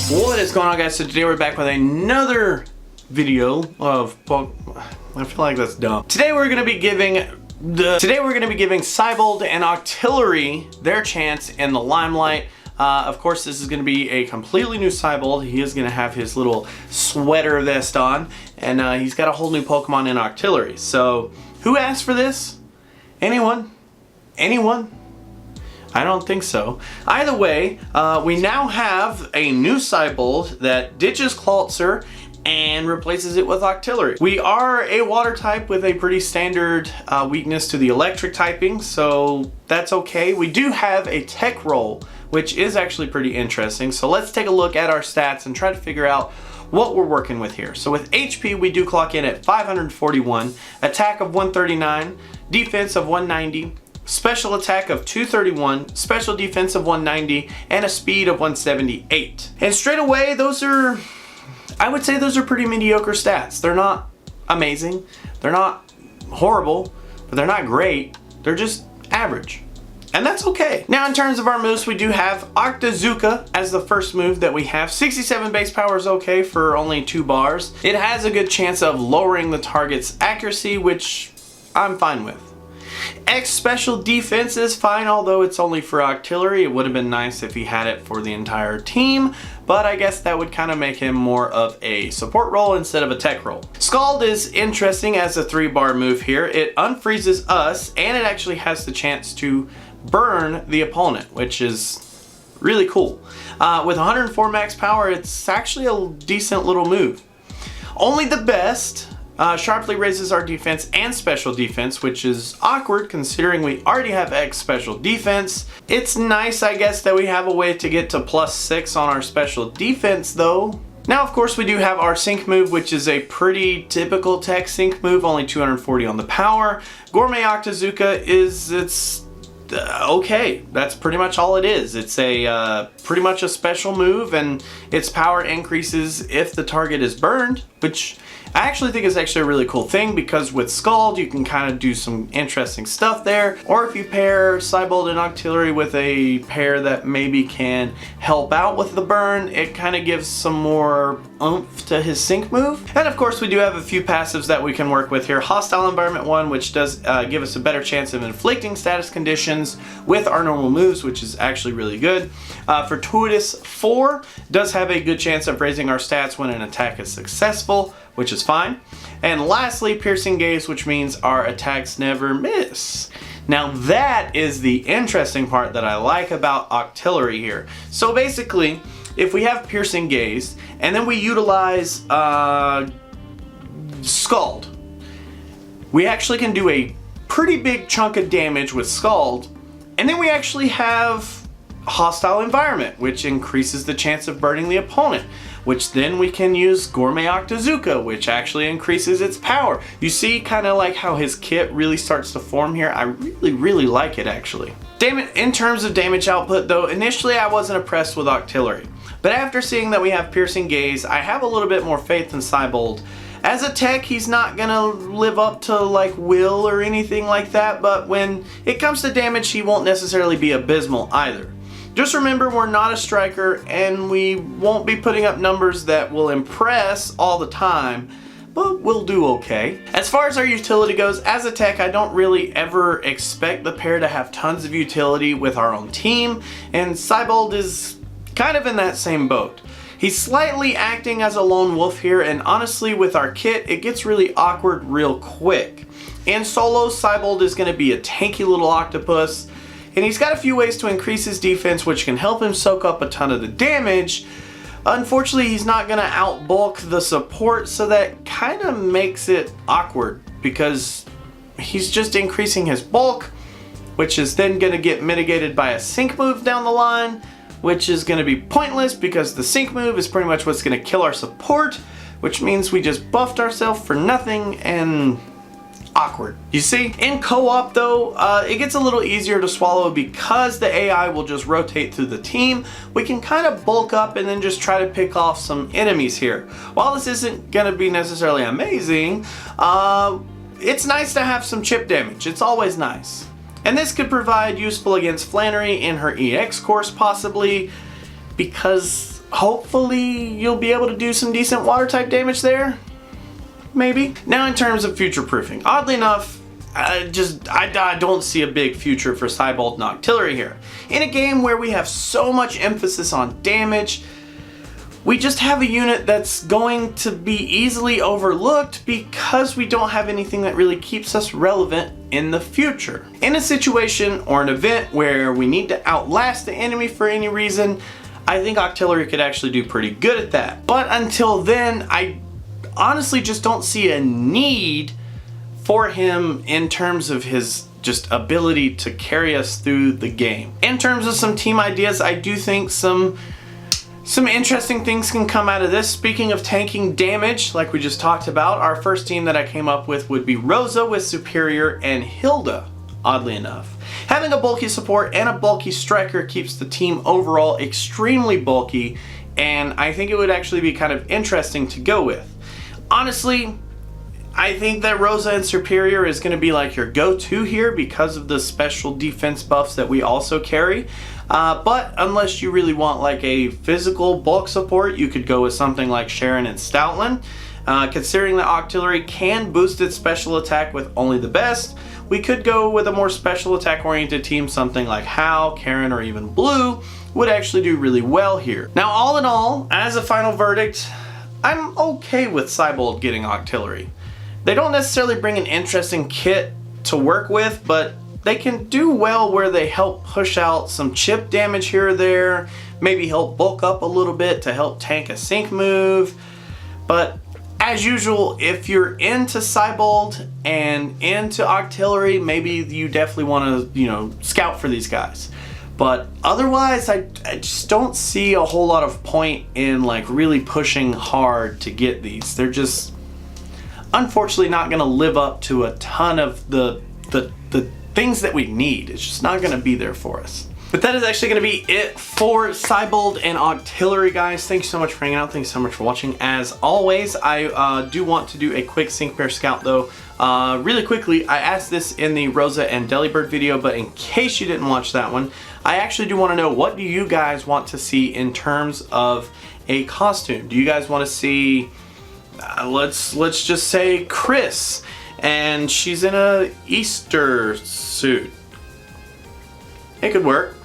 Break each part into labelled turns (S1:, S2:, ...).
S1: What is going on, guys? So today we're back with another video of I feel like that's dumb. Today we're gonna be giving Siebold and Octillery their chance in the Limelight. Of course, this is going to be a completely new Siebold. He is going to have his little sweater vest on, and he's got a whole new Pokemon in Octillery. So, who asked for this? Anyone? Anyone? I don't think so. Either way, we now have a new Siebold that ditches Clawitzer and replaces it with Octillery. We are a water type with a pretty standard weakness to the electric typing, so that's okay. We do have a tech roll, which is actually pretty interesting. So let's take a look at our stats and try to figure out what we're working with here. So with HP, we do clock in at 541, attack of 139, defense of 190, special attack of 231, special defense of 190, and a speed of 178. And straight away, I would say those are pretty mediocre stats. They're not amazing, they're not horrible, but they're not great. They're just average. And that's okay. Now in terms of our moves, we do have Octazooka as the first move that we have. 67 base power is okay for only 2 bars. It has a good chance of lowering the target's accuracy, which I'm fine with. X special defense is fine, although it's only for Octillery. It would have been nice if he had it for the entire team, but I guess that would kind of make him more of a support role instead of a tech role. Scald is interesting as a 3-bar move here. It unfreezes us, and it actually has the chance to burn the opponent, which is really cool. With 104 max power, it's actually a decent little move. Only the best sharply raises our defense and special defense, which is awkward considering we already have X special defense. It's nice, I guess, that we have a way to get to +6 on our special defense though. Now, of course, we do have our sync move, which is a pretty typical tech sync move, only 240 on the power. Gourmet Octazooka it's okay, that's pretty much all it is. It's a pretty much a special move, and its power increases if the target is burned, which I actually think is actually a really cool thing, because with Scald you can kind of do some interesting stuff there. Or if you pair Siebold and Octillery with a pair that maybe can help out with the burn, it kind of gives some more oomph to his sync move. And of course we do have a few passives that we can work with here. Hostile Environment 1, which does give us a better chance of inflicting status conditions with our normal moves, which is actually really good. Fortuitous 4 does have a good chance of raising our stats when an attack is successful, which is fine. And lastly, Piercing Gaze, which means our attacks never miss. Now that is the interesting part that I like about Octillery here. So basically, if we have Piercing Gaze, and then we utilize Scald, we actually can do a pretty big chunk of damage with Scald, and then we actually have Hostile Environment, which increases the chance of burning the opponent, which then we can use Gourmet Octazooka, which actually increases its power. You see kind of like how his kit really starts to form here? I really like it, actually. In terms of damage output though, initially I wasn't impressed with Octillery, but after seeing that we have Piercing Gaze, I have a little bit more faith in Siebold. As a tech, he's not gonna live up to like Will or anything like that, but when it comes to damage, he won't necessarily be abysmal either. Just remember, we're not a striker, and we won't be putting up numbers that will impress all the time, but we'll do okay. As far as our utility goes, as a tech, I don't really ever expect the pair to have tons of utility with our own team, and Siebold is kind of in that same boat. He's slightly acting as a lone wolf here, and honestly, with our kit, it gets really awkward real quick. In solo, Siebold is going to be a tanky little octopus, and he's got a few ways to increase his defense, which can help him soak up a ton of the damage. Unfortunately, he's not going to outbulk the support, so that kind of makes it awkward, because he's just increasing his bulk, which is then going to get mitigated by a sync move down the line, which is going to be pointless because the sync move is pretty much what's going to kill our support, which means we just buffed ourselves for nothing, and awkward. You see, in co-op though, it gets a little easier to swallow because the AI will just rotate through the team. We can kind of bulk up and then just try to pick off some enemies here. While this isn't going to be necessarily amazing, it's nice to have some chip damage. It's always nice. And this could provide useful against Flannery in her EX course possibly, because hopefully you'll be able to do some decent water type damage there. Maybe. Now in terms of future proofing, oddly enough, I don't see a big future for Siebold and Octillery here. In a game where we have so much emphasis on damage, we just have a unit that's going to be easily overlooked because we don't have anything that really keeps us relevant in the future. In a situation or an event where we need to outlast the enemy for any reason, I think Octillery could actually do pretty good at that. But until then, I honestly just don't see a need for him in terms of his just ability to carry us through the game. In terms of some team ideas, I do think some interesting things can come out of this. Speaking of tanking damage, like we just talked about, our first team that I came up with would be Rosa with Superior and Hilda, oddly enough. Having a bulky support and a bulky striker keeps the team overall extremely bulky, and I think it would actually be kind of interesting to go with. Honestly, I think that Rosa and Superior is going to be like your go-to here because of the special defense buffs that we also carry. But unless you really want like a physical bulk support, you could go with something like Sharon and Stoutland. Considering that Octillery can boost its special attack with only the best, we could go with a more special attack oriented team, something like Hal, Karen, or even Blue would actually do really well here. Now all in all, as a final verdict, I'm okay with Siebold getting Octillery. They don't necessarily bring an interesting kit to work with, but they can do well where they help push out some chip damage here or there, maybe help bulk up a little bit to help tank a sync move. But as usual, if you're into Siebold and into Octillery, maybe you definitely want to, scout for these guys. But otherwise, I just don't see a whole lot of point in like really pushing hard to get these. They're just unfortunately not going to live up to a ton of the things that we need. It's just not going to be there for us. But that is actually going to be it for Siebold and Octillery, guys. Thank you so much for hanging out. Thanks so much for watching. As always, I do want to do a quick sync pair scout though. Really quickly, I asked this in the Rosa and Delibird video, but in case you didn't watch that one, I actually do want to know, what do you guys want to see in terms of a costume? Do you guys want to see, let's just say Chris, and she's in a Easter suit? It could work.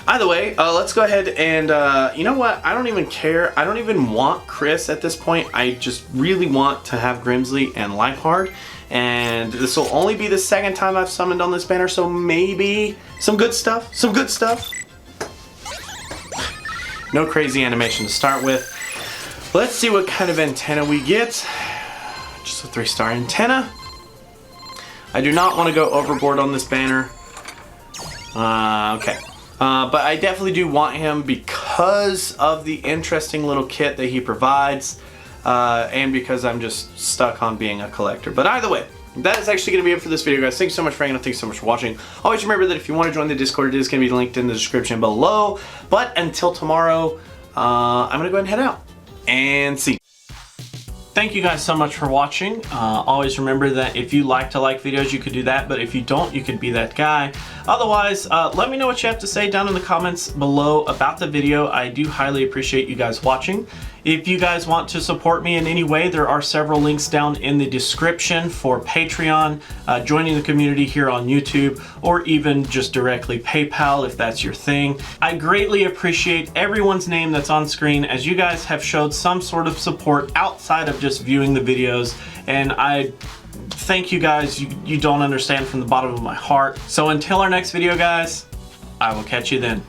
S1: Either way, let's go ahead and, you know what? I don't even care. I don't even want Chris at this point. I just really want to have Grimsley and Lifehard. And this will only be the second time I've summoned on this banner, so maybe some good stuff. Some good stuff. No crazy animation to start with. Let's see what kind of antenna we get. Just a 3-star antenna. I do not want to go overboard on this banner. Okay. But I definitely do want him because of the interesting little kit that he provides, and because I'm just stuck on being a collector. But either way, that is actually going to be it for this video, guys. Thanks so much for hanging out. Thanks so much for watching. Always remember that if you want to join the Discord, it is going to be linked in the description below. But until tomorrow, I'm going to go ahead and head out and see. Thank you guys so much for watching. Always remember that if you like videos, you could do that, but if you don't, you could be that guy. Otherwise, let me know what you have to say down in the comments below about the video. I do highly appreciate you guys watching. If you guys want to support me in any way, there are several links down in the description for Patreon, joining the community here on YouTube, or even just directly PayPal if that's your thing. I greatly appreciate everyone's name that's on screen, as you guys have showed some sort of support outside of just viewing the videos, and I thank you guys. You don't understand from the bottom of my heart. So until our next video, guys, I will catch you then.